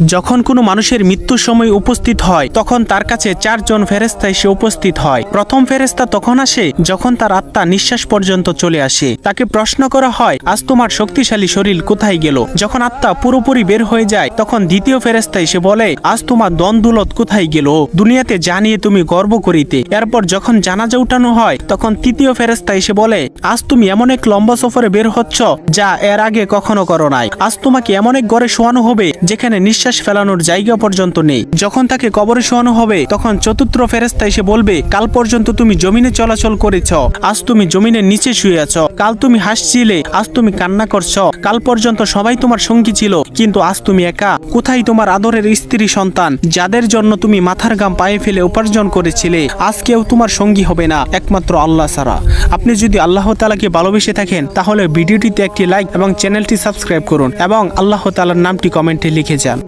যখন কোনো মানুষের মৃত্যুর সময় উপস্থিত হয় তখন তার কাছে 4 জন ফেরেশতা এসে উপস্থিত হয়। প্রথম ফেরেশতা তখন আসে যখন তার আত্মা নিঃশ্বাস পর্যন্ত চলে আসে। তাকে প্রশ্ন করা হয়, আজ তোমার শক্তিশালী শরীর কোথায় গেল? যখন আত্মা পুরোপুরি বের হয়ে যায় তখন দ্বিতীয় ফেরেশতা এসে বলে, আজ তোমার দন-দৌলত কোথায় গেল? দুনিয়াতে যা নিয়ে তুমি গর্ব করিতে। এরপর যখন জানাজা উঠানো হয় তখন তৃতীয় ফেরেশতা এসে বলে, আজ তুমি এমন এক লম্বা সফরে বের হচ্ছ যা এর আগে কখনো করো নাই। আজ তোমাকে এমন এক ঘরে শোয়ানো হবে যেখানে নিঃশ্বাস ফেলানোর জায়গা পর্যন্ত নেই। যখন তাকে কবরে শোয়ানো হবে তখন চতুর্থ ফেরেশতা এসে বলবে, কাল পর্যন্ত তুমি জমিনে চলাচল করেছ, আজ তুমি জমিনের নিচে শুয়ে আছো। কাল তুমি হাসছিলে, আজ তুমি কান্না করছো। কাল পর্যন্ত সবাই তোমার সঙ্গী ছিল, কিন্তু আজ তুমি একা। কোথায় তোমার আদরের স্ত্রী সন্তান যাদের জন্য তুমি মাথার ঘাম পায়ে ফেলে উপার্জন করেছিলে? আজ কেউ তোমার সঙ্গী হবে না একমাত্র আল্লাহ ছাড়া। আপনি যদি আল্লাহ তাআলাকে ভালোবেসে থাকেন তাহলে ভিডিওটিতে একটি লাইক এবং চ্যানেলটি সাবস্ক্রাইব করুন এবং আল্লাহ তাআলার নামটি কমেন্টে লিখে যান।